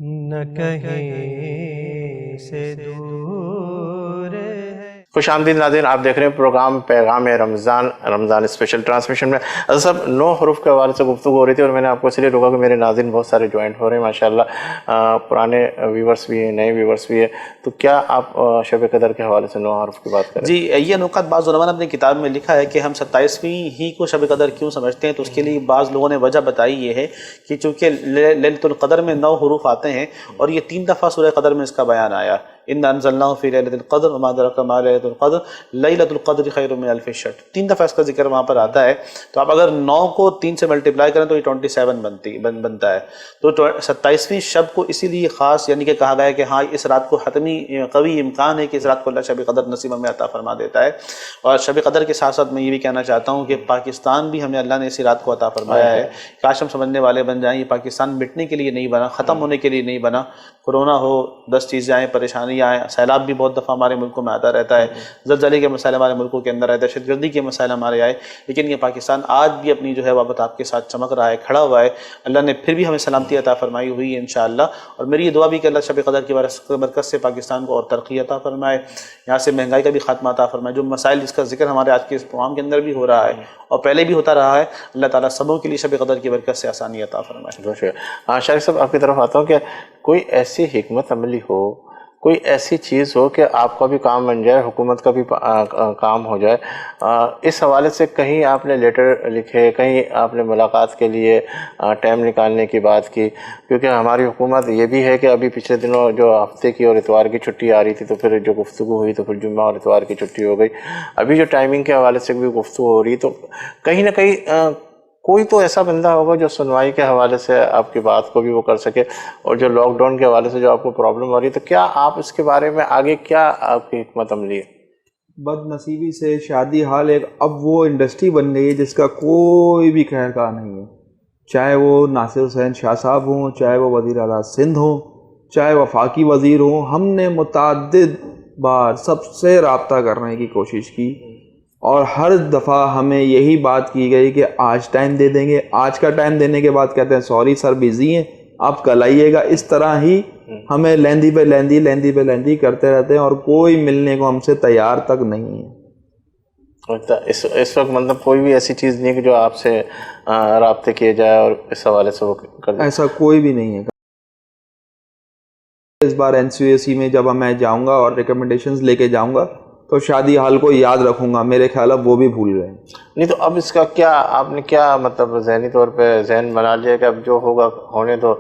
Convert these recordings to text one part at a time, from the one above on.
نہ کہیں سے دور ہے۔ خوش آمدید ناظرین، آپ دیکھ رہے ہیں پروگرام پیغام رمضان اسپیشل ٹرانسمیشن میں۔ سب 9 حروف کے حوالے سے گفتگو ہو رہی تھی اور میں نے آپ کو اس لیے روکا کہ میرے ناظرین بہت سارے جوائنٹ ہو رہے ہیں ماشاءاللہ، پرانے ویورز بھی ہیں، نئے ویورز بھی ہیں، تو کیا آپ شب قدر کے حوالے سے 9 حروف کی بات کریں؟ جی، یہ نکات بعض علماء نے اپنی کتاب میں لکھا ہے کہ ہم 27ویں ہی کو شب قدر کیوں سمجھتے ہیں، تو اس کے لیے بعض لوگوں نے وجہ بتائی یہ ہے کہ چونکہ لیلۃ القدر میں 9 حروف آتے ہیں اور یہ 3 دفعہ سورہ قدر میں اس کا بیان آیا، اِنَّا أَنزَلْنَاهُ فِي لَيْلَةِ الْقَدْرِ وَمَا أَدْرَاكَ مَا لَيْلَةُ الْقَدْرِ لَيْلَةُ الْقَدْرِ خَيْرٌ مِّنَ أَلْفِ شَهْرٍ۔ 3 دفعہ اس کا ذکر وہاں پر آتا ہے، تو آپ اگر 9 کو 3 سے ملٹیپلائی کریں تو یہ 27 بنتا ہے۔ تو 27ویں شب کو اسی لیے خاص یعنی کہ کہا گیا ہے کہ ہاں اس رات کو حتمی قوی امکان ہے کہ اس رات کو اللہ شب قدر نصیب میں عطا فرما دیتا ہے۔ اور شب قدر کے ساتھ ساتھ میں یہ بھی کہنا چاہتا ہوں کہ پاکستان بھی ہمیں اللہ نے اسی رات کو عطا فرمایا ہے، کاش ہم سمجھنے والے بن جائیں۔ یہ پاکستان مٹنے کے لیے نہیں بنا، ختم ہونے کے لیے نہیں بنا۔ کورونا ہو، 10 چیزیں آئیں، پریشانیاں آئیں، سیلاب بھی بہت دفعہ ہمارے ملکوں میں آتا رہتا ہے، زلزلے کے مسائل ہمارے ملکوں کے اندر آئے، دہشت گردی کے مسائل ہمارے آئے، لیکن یہ پاکستان آج بھی اپنی جو ہے وابت آپ کے ساتھ چمک رہا ہے، کھڑا ہوا ہے۔ اللہ نے پھر بھی ہمیں سلامتی عطا فرمائی ہوئی ہے انشاءاللہ، اور میری یہ دعا بھی کہ اللہ شب قدر کی برکت سے پاکستان کو اور ترقی عطا فرمائے، یہاں سے مہنگائی کا بھی خاتمہ عطا فرمائے۔ جو مسائل جس کا ذکر ہمارے آج کے اس پروگرام کے اندر بھی ہو رہا ہے اور پہلے بھی ہوتا رہا ہے، اللہ تعالیٰ سبوں کے لیے شب قدر کی برکت سے آسانی عطا فرمائے۔ بہت شکریہ۔ شریف صاحب، آپ کی طرف آتا ہوں کہ کوئی ایسی حکمت عملی ہو، کوئی ایسی چیز ہو کہ آپ کا بھی کام بن جائے، حکومت کا بھی کام ہو جائے، اس حوالے سے کہیں آپ نے لیٹر لکھے، کہیں آپ نے ملاقات کے لیے ٹائم نکالنے کی بات کی؟ کیونکہ ہماری حکومت یہ بھی ہے کہ ابھی پچھلے دنوں جو ہفتے کی اور اتوار کی چھٹی آ رہی تھی، تو پھر جو گفتگو ہوئی تو پھر جمعہ اور اتوار کی چھٹی ہو گئی، ابھی جو ٹائمنگ کے حوالے سے بھی گفتگو ہو رہی، تو کہیں نہ کہیں کوئی تو ایسا بندہ ہوگا جو سنوائی کے حوالے سے آپ کی بات کو بھی وہ کر سکے، اور جو لاک ڈاؤن کے حوالے سے جو آپ کو پرابلم ہو رہی ہے، تو کیا آپ اس کے بارے میں آگے کیا آپ کی حکمت عملی ہے؟ بد نصیبی سے شادی حال ایک اب وہ انڈسٹری بن گئی ہے جس کا کوئی بھی خیر خواہ نہیں ہے، چاہے وہ ناصر حسین شاہ صاحب ہوں، چاہے وہ وزیر اعلیٰ سندھ ہوں، چاہے وفاقی وزیر ہوں۔ ہم نے متعدد بار سب سے رابطہ کرنے کی کوشش کی اور ہر دفعہ ہمیں یہی بات کی گئی کہ آج ٹائم دے دیں گے، آج کا ٹائم دینے کے بعد کہتے ہیں سوری سر بزی ہیں، آپ کل آئیے گا۔ اس طرح ہی ہمیں لیندی پہ لیندی کرتے رہتے ہیں اور کوئی ملنے کو ہم سے تیار تک نہیں ہے۔ اس وقت مطلب کوئی بھی ایسی چیز نہیں کہ جو آپ سے رابطے کیے جائے اور اس حوالے سے وہ کر دیں؟ ایسا کوئی بھی نہیں ہے۔ اس بار NCOC میں جب میں جاؤں گا اور ریکمنڈیشنز لے کے جاؤں گا تو شادی حال کو یاد رکھوں گا، میرے خیال اب وہ بھی بھول گئے۔ نہیں تو اب اس کا کیا آپ نے کیا مطلب ذہنی طور پہ ذہن بنا لیا کہ اب جو ہوگا ہونے دو،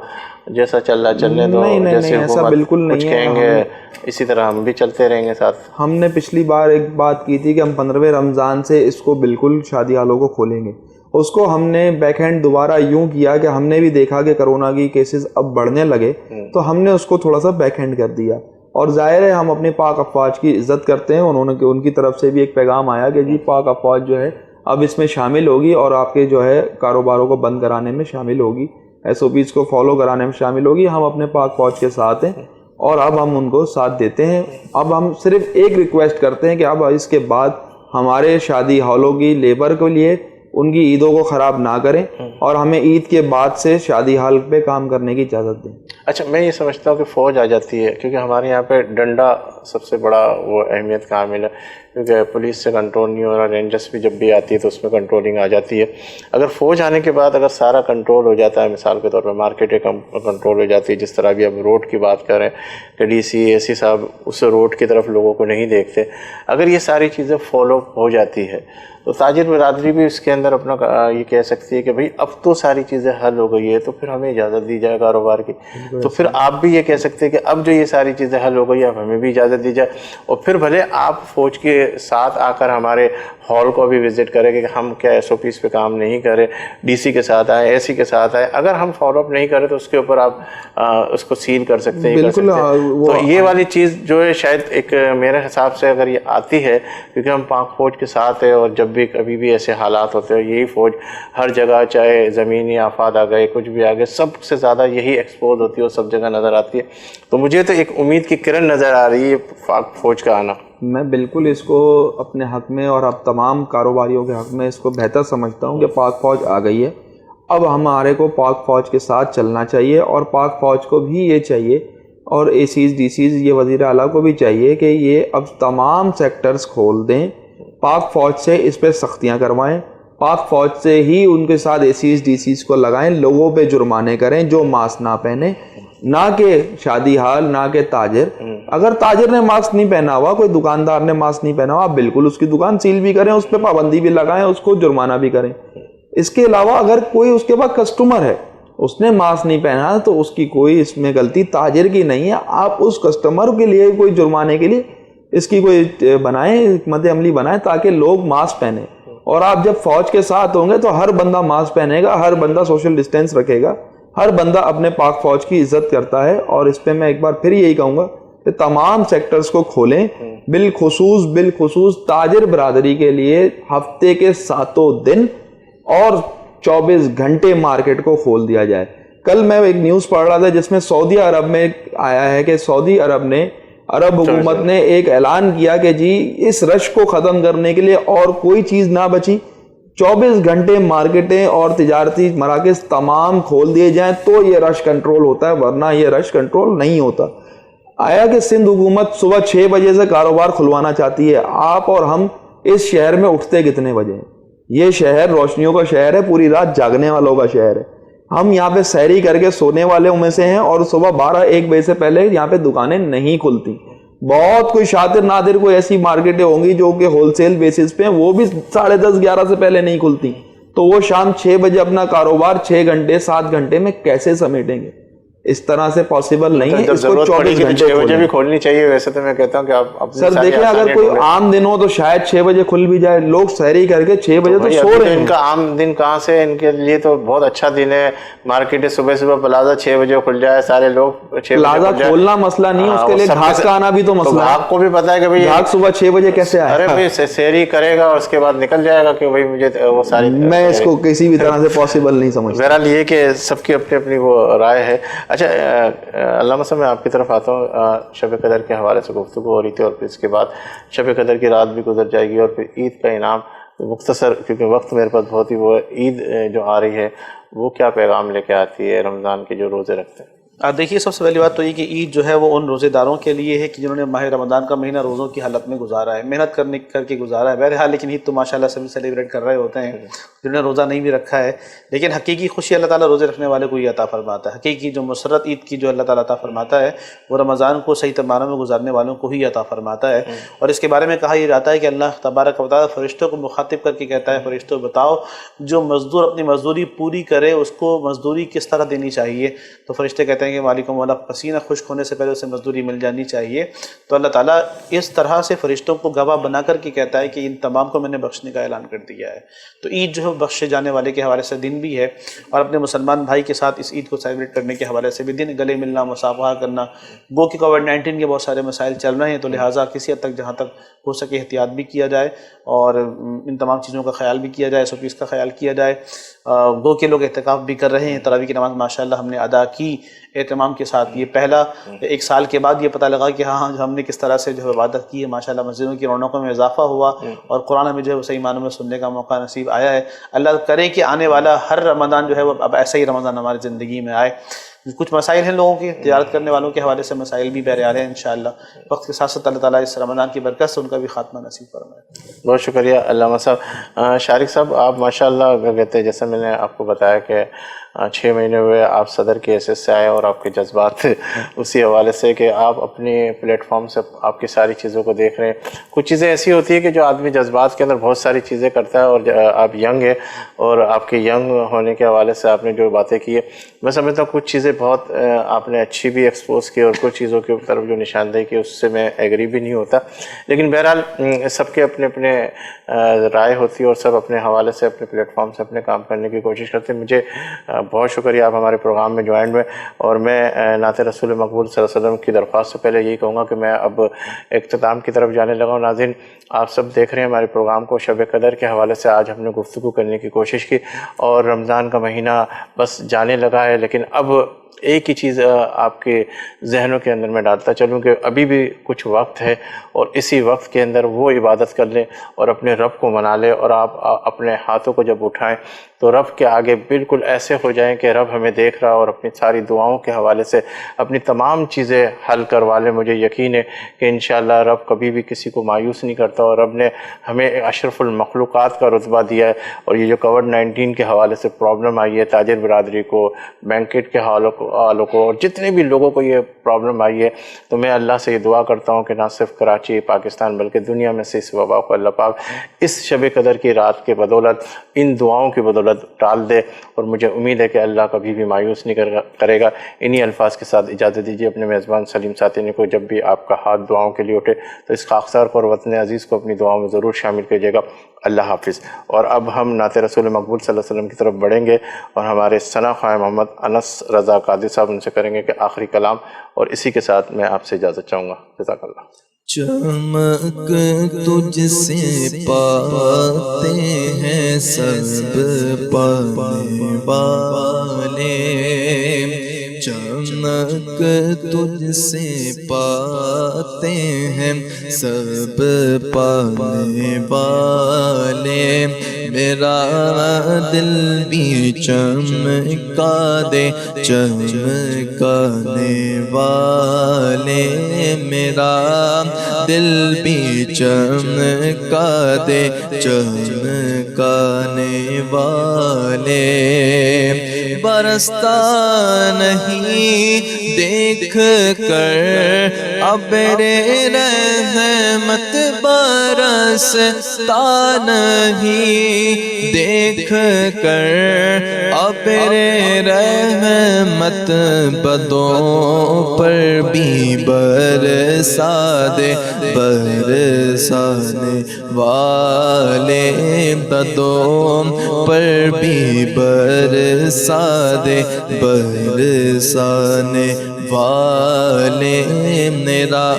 جیسا چل رہا چلنے دو، جیسے ایسا بالکل کچھ نہیں ہے۔ کہیں گے اسی طرح ہم بھی چلتے رہیں گے ساتھ؟ ہم نے پچھلی بار ایک بات کی تھی کہ ہم 15ویں رمضان سے اس کو بالکل شادی حالوں کو کھولیں گے، اس کو ہم نے بیک ہینڈ دوبارہ یوں کیا کہ ہم نے بھی دیکھا کہ کرونا کی کیسز اب بڑھنے لگے تو ہم نے اس کو تھوڑا سا بیک ہینڈ کر دیا، اور ظاہر ہے ہم اپنے پاک افواج کی عزت کرتے ہیں۔ ان کی طرف سے بھی ایک پیغام آیا کہ جی پاک افواج جو ہے اب اس میں شامل ہوگی اور آپ کے جو ہے کاروباروں کو بند کرانے میں شامل ہوگی، SOPs کو فالو کرانے میں شامل ہوگی۔ ہم اپنے پاک فوج کے ساتھ ہیں اور اب ہم ان کو ساتھ دیتے ہیں۔ اب ہم صرف ایک ریکویسٹ کرتے ہیں کہ اب اس کے بعد ہمارے شادی ہالوں کی لیبر کے لیے ان کی عیدوں کو خراب نہ کریں اور ہمیں عید کے بعد سے شادی حال پہ کام کرنے کی اجازت دیں۔ اچھا، میں یہ سمجھتا ہوں کہ فوج آ جاتی ہے کیونکہ ہمارے یہاں پہ ڈنڈا سب سے بڑا وہ اہمیت کا حامل ہے، کیونکہ پولیس سے کنٹرول نہیں ہو رہا، رینجرس بھی جب بھی آتی ہے تو اس میں کنٹرولنگ آ جاتی ہے۔ اگر فوج آنے کے بعد اگر سارا کنٹرول ہو جاتا ہے، مثال کے طور پہ مارکیٹیں کنٹرول ہو جاتی ہے، جس طرح بھی اب روڈ کی بات کریں کہ DC AC صاحب اس روڈ کی طرف لوگوں کو نہیں دیکھتے، اگر یہ ساری چیزیں فالو ہو جاتی ہے تو تاجر برادری بھی اس کے اندر اپنا یہ کہہ سکتی ہے کہ بھئی اب تو ساری چیزیں حل ہو گئی ہے تو پھر ہمیں اجازت دی جائے کاروبار کی۔ تو پھر آپ بھی یہ کہہ سکتے ہیں کہ اب جو یہ ساری چیزیں حل ہو گئی اب ہمیں بھی اجازت دی جائے، اور پھر بھلے آپ فوج کے ساتھ آ کر ہمارے ہال کو بھی وزٹ کریں کہ ہم کیا SOPs پہ کام نہیں کریں، DC کے ساتھ آئے، AC کے ساتھ آئے، اگر ہم فالو اپ نہیں کریں تو اس کے اوپر آپ اس کو سیل کر سکتے ہیں، کر سکتے ہیں۔ تو یہ والی چیز جو ہے شاید ایک میرے حساب سے اگر یہ آتی ہے، کیونکہ ہم پاک فوج کے ساتھ ہیں اور جب بھی کبھی بھی ایسے حالات ہوتے ہیں یہی فوج ہر جگہ، چاہے زمینی آفات آ گئے کچھ بھی آ گئے، سب سے زیادہ یہی ایکسپوز ہوتی ہے اور سب جگہ نظر آتی ہے۔ تو مجھے تو ایک امید کی کرن نظر آ رہی ہے پاک فوج کا آنا۔ میں بالکل اس کو اپنے حق میں اور اب تمام کاروباریوں کے حق میں اس کو بہتر سمجھتا ہوں کہ پاک فوج آ گئی ہے۔ اب ہمارے کو پاک فوج کے ساتھ چلنا چاہیے، اور پاک فوج کو بھی یہ چاہیے، اور اے سیز ڈی سیز یہ وزیر اعلیٰ کو بھی چاہیے کہ یہ اب تمام سیکٹرز کھول دیں، پاک فوج سے اس پہ سختیاں کروائیں، پاک فوج سے ہی ان کے ساتھ اے سیز ڈی سیز کو لگائیں، لوگوں پہ جرمانے کریں جو ماسک نہ پہنے، نہ کہ شادی حال، نہ کہ تاجر۔ اگر تاجر نے ماسک نہیں پہنا ہوا، کوئی دکاندار نے ماسک نہیں پہنا ہوا، آپ بالکل اس کی دکان سیل بھی کریں، اس پہ پابندی بھی لگائیں، اس کو جرمانہ بھی کریں۔ اس کے علاوہ اگر کوئی اس کے پاس کسٹمر ہے، اس نے ماسک نہیں پہنا تو اس کی کوئی اس میں غلطی تاجر کی نہیں ہے، آپ اس کسٹمر کے لیے کوئی جرمانے کے لیے اس کی کوئی بنائیں، حکمت عملی بنائیں تاکہ لوگ ماسک پہنیں۔ اور آپ جب فوج کے ساتھ ہوں گے تو ہر بندہ ماسک پہنے گا، ہر بندہ سوشل ڈسٹینس رکھے گا، ہر بندہ اپنے پاک فوج کی عزت کرتا ہے۔ اور اس پہ میں ایک بار پھر یہی کہوں گا کہ تمام سیکٹرز کو کھولیں، بالخصوص تاجر برادری کے لیے ہفتے کے 7 دن اور 24 گھنٹے مارکیٹ کو کھول دیا جائے۔ کل میں ایک نیوز پڑھ رہا تھا جس میں سعودی عرب میں آیا ہے کہ سعودی عرب حکومت نے ایک اعلان کیا کہ جی اس رش کو ختم کرنے کے لیے اور کوئی چیز نہ بچی، 24 گھنٹے مارکیٹیں اور تجارتی مراکز تمام کھول دیے جائیں تو یہ رش کنٹرول ہوتا ہے، ورنہ یہ رش کنٹرول نہیں ہوتا۔ آیا کہ سندھ حکومت صبح 6 بجے سے کاروبار کھلوانا چاہتی ہے، آپ اور ہم اس شہر میں اٹھتے کتنے بجے ہیں؟ یہ شہر روشنیوں کا شہر ہے، پوری رات جاگنے والوں کا شہر ہے۔ ہم یہاں پہ سحری کر کے سونے والوں میں سے ہیں، اور صبح 12-1 بجے سے پہلے یہاں پہ دکانیں نہیں کھلتی۔ بہت کوئی شاطر نادر کوئی ایسی مارکیٹیں ہوں گی جو کہ ہول سیل بیسس پہ ہیں، وہ بھی 10:30-11 سے پہلے نہیں کھلتی، تو وہ شام 6 بجے اپنا کاروبار 6 گھنٹے 7 گھنٹے میں کیسے سمیٹیں گے؟ اس طرح سے پاسبل نہیں ہے۔ اس کو 24 گھنٹے 6 بجے بھی کھولنی چاہیے۔ ویسے تو میں کہتا ہوں کہ آپ سر دیکھیں اگر کوئی عام دن ہو تو شاید 6 بجے کھل بھی جائے، لوگ سحری کر کے 6 بجے تو سو رہے ہیں۔ ان کا عام دن کہاں سے؟ ان کے لیے تو بہت اچھا دن ہے، مارکیٹ صبح پلازا 6 بجے کھل جائے، سارے لوگ 6 بجے پلازا کھولنا مسئلہ نہیں ہے، اس کے لیے گھاس کا آنا بھی تو مسئلہ ہے۔ آپ کو بھی پتا ہے کہ بھائی گھاس صبح 6 بجے کیسے آئے؟ ارے بھائی سحری کرے گا اور اس کے بعد نکل جائے گا کہ بھائی مجھے وہ ساری، میں اس کو کسی بھی طرح سے پاسبل نہیں سمجھتا۔ بہرحال یہ کہ سب کی اپنی اپنی وہ رائے ہے۔ اچھا علامہ صاحب میں آپ کی طرف آتا ہوں، شب قدر کے حوالے سے گفتگو ہو رہی تھی، اور پھر اس کے بعد شب قدر کی رات بھی گزر جائے گی، اور پھر عید کا انعام مختصر، کیونکہ وقت میرے پاس بہت ہی وہ عید جو آ رہی ہے وہ کیا پیغام لے کے آتی ہے رمضان کے جو روزے رکھتے ہیں؟ دیکھیے سب سے پہلی بات تو یہ کہ عید جو ہے وہ ان روزے داروں کے لیے ہے کہ جنہوں نے ماہ رمضان کا مہینہ روزوں کی حالت میں گزارا ہے، محنت کر کے گزارا ہے۔ بہرحال لیکن عید تو ماشاءاللہ سبھی سیلیبریٹ کر رہے ہوتے ہیں جنہوں نے روزہ نہیں بھی رکھا ہے، لیکن حقیقی خوشی اللہ تعالیٰ روزے رکھنے والے کو ہی عطا فرماتا ہے۔ حقیقی جو مسرت عید کی جو اللہ تعالیٰ عطا فرماتا ہے وہ رمضان کو صحیح معنوں میں گزارنے والوں کو ہی عطا فرماتا ہے۔ اور اس کے بارے میں کہا یہ جاتا ہے کہ اللہ تبارک و تعالیٰ فرشتوں کو مخاطب کر کے کہتا ہے، فرشتوں بتاؤ جو مزدور اپنی مزدوری پوری کرے اس کو مزدوری کس طرح دینی چاہیے؟ تو فرشتے کہتے ہیں کہ مالک مولا پسینہ خشک ہونے سے پہلے اسے مزدوری مل جانی چاہیے۔ تو اللہ تعالیٰ اس طرح سے فرشتوں کو گواہ بنا کر کے کہتا ہے کہ ان تمام کو میں نے بخشنے کا اعلان کر دیا ہے۔ تو عید جو ہے بخشے جانے والے کے حوالے سے دن بھی ہے، اور اپنے مسلمان بھائی کے ساتھ اس عید کو سیلیبریٹ کرنے کے حوالے سے بھی دن، گلے ملنا، مصافحہ کرنا۔ گو کہ کووڈ-19 کے بہت سارے مسائل چل رہے ہیں، تو لہٰذا کسی حد تک جہاں تک ہو سکے احتیاط بھی کیا جائے اور ان تمام چیزوں کا خیال بھی کیا جائے، SOPs کا خیال کیا جائے۔ گو کہ لوگ اعتکاف بھی کر رہے ہیں، تراویح کی نماز ماشاءاللہ ہم نے ادا کی اہتمام کے ساتھ۔ یہ پہلا 1 سال کے بعد یہ پتہ لگا کہ ہاں ہم نے کس طرح سے جو ہے عبادت کی ہے، ماشاءاللہ مسجدوں کی رونقوں میں اضافہ ہوا، اور قرآن میں جو ہے وہ صحیح معنوں میں سننے کا موقع نصیب آیا ہے۔ اللہ کرے کہ آنے والا ہر رمضان جو ہے وہ اب ایسا ہی رمضان ہماری زندگی میں آئے۔ کچھ مسائل ہیں لوگوں کی، تجارت کرنے والوں کے حوالے سے مسائل بھی بہرحال ہیں، انشاءاللہ وقت کے ساتھ ساتھ اللہ تعالیٰ اس رمضان کی برکت سے ان کا بھی خاتمہ نصیب فرمائے۔ بہت شکریہ علامہ صاحب۔ شارق صاحب آپ ماشاءاللہ کہتے ہیں، جیسے میں نے آپ کو بتایا کہ 6 مہینے ہوئے آپ صدر کے حیثیت سے آئے، اور آپ کے جذبات اسی حوالے سے کہ آپ اپنے پلیٹ فارم سے آپ کی ساری چیزوں کو دیکھ رہے ہیں۔ کچھ چیزیں ایسی ہوتی ہیں کہ جو آدمی جذبات کے اندر بہت ساری چیزیں کرتا ہے، اور آپ ینگ ہیں، اور آپ کے ینگ ہونے کے حوالے سے آپ نے جو باتیں کی ہے، میں سمجھتا ہوں کچھ چیزیں بہت آپ نے اچھی بھی ایکسپوز کی، اور کچھ چیزوں کی طرف جو نشاندہی کی اس سے میں ایگری بھی نہیں ہوتا، لیکن بہرحال سب کے اپنے اپنے رائے ہوتی ہے، اور سب اپنے حوالے سے اپنے پلیٹ فارم سے اپنے کام کرنے کی کوشش کرتے ہیں۔ مجھے بہت شکریہ آپ ہمارے پروگرام میں جوائن ہوئے، اور میں نعت رسول مقبول صلی اللہ علیہ وسلم کی درخواست سے پہلے یہی کہوں گا کہ میں اب اختتام کی طرف جانے لگا ہوں۔ ناظرین آپ سب دیکھ رہے ہیں ہمارے پروگرام کو، شب قدر کے حوالے سے آج ہم نے گفتگو کرنے کی کوشش کی، اور رمضان کا مہینہ بس جانے لگا ہے، لیکن اب ایک ہی چیز آپ کے ذہنوں کے اندر میں ڈالتا چلوں کہ ابھی بھی کچھ وقت ہے، اور اسی وقت کے اندر وہ عبادت کر لیں اور اپنے رب کو منا لیں، اور آپ اپنے ہاتھوں کو جب اٹھائیں تو رب کے آگے بالکل ایسے ہو جائیں کہ رب ہمیں دیکھ رہا، اور اپنی ساری دعاؤں کے حوالے سے اپنی تمام چیزیں حل کروا لیں۔ مجھے یقین ہے کہ انشاءاللہ رب کبھی بھی کسی کو مایوس نہیں کرتا، اور رب نے ہمیں اشرف المخلوقات کا رتبہ دیا ہے۔ اور یہ جو کووڈ-19 کے حوالے سے پرابلم آئی ہے تاجر برادری کو، بینکٹ کے والوں کو، اور جتنے بھی لوگوں کو یہ پرابلم آئی ہے، تو میں اللہ سے یہ دعا کرتا ہوں کہ نہ صرف کراچی، پاکستان، بلکہ دنیا میں سے اس وبا کو اللہ پاک اس شب قدر کی رات کے بدولت، ان دعاؤں کی بدولت ٹال دے، اور مجھے امید ہے کہ اللہ کبھی بھی مایوس نہیں کرے گا۔ انہی الفاظ کے ساتھ اجازت دیجیے اپنے میزبان سلیم ساتینی کو، جب بھی آپ کا ہاتھ دعاؤں کے لیے اٹھے تو اس خاکسار کو اور وطن عزیز کو اپنی دعاؤں میں ضرور شامل کیجیے گا۔ اللہ حافظ۔ اور اب ہم نعت رسول مقبول صلی اللہ علیہ وسلم کی طرف بڑھیں گے، اور ہمارے ثنا خواہ محمد انس رضا قادری صاحب ان سے کریں گے کہ آخری کلام، اور اسی کے ساتھ میں آپ سے اجازت چاہوں گا۔ جزاک اللہ۔ چمک تجھ سے پاتے ہیں سب پانے والے، چمک تجھ سے پاتے ہیں سب پانے والے، میرا دل بھی چمکا دے چمکانے والے، میرا دل بھی چمکا دے چمکانے والے، برستا نہیں دیکھ کر ابر رحمت، برستا نہیں دیکھ کر ابر رحمت، بدوں پر بھی برسا دے برسانے والے، بدوں پر بھی برسا دے برسانے والے، میرا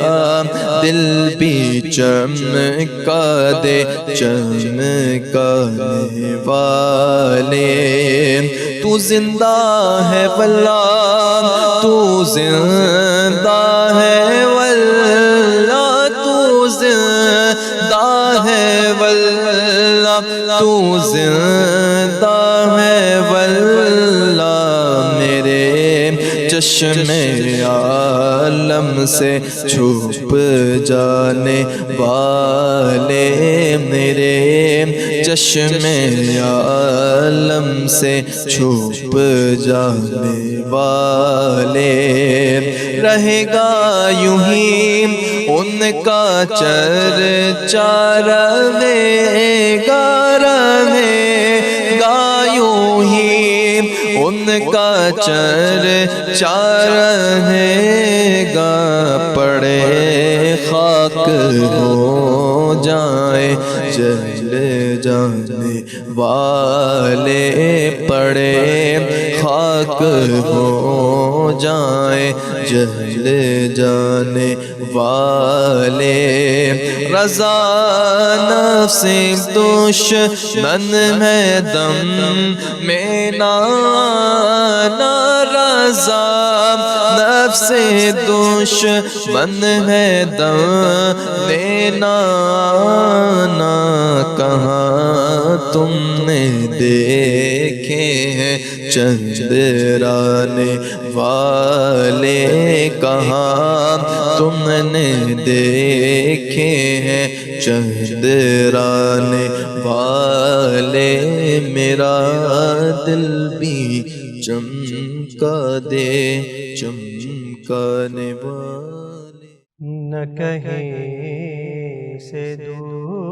دل بھی چمکا دے چمکانے والے، تو زندہ ہے واللہ، تو زندہ ہے واللہ، تو زندہ ہے واللہ، تو زندہ ہے واللہ، میرے چشم عالم سے چھپ جانے والے، میرے چشم عالم سے چھپ جانے والے، رہے گا یوں ہی ان کا چرچا، رہے گا یوں ہی ان کا چرچا، رہے گا پڑے خاک ہو جائیں جل جانے والے، پڑے خاک ہو جائیں جل جانے والے، رضا نفس دشمن میں دم میں نہ رضا نفس دشمن میں دم میں نہ، کہاں تم نے دیکھے ہیں چندرانے والے، کہاں تم نے دیکھے ہیں چندرانے والے، میرا دل بھی چمکا دے چمکانے والے، نہ کہیں سے دور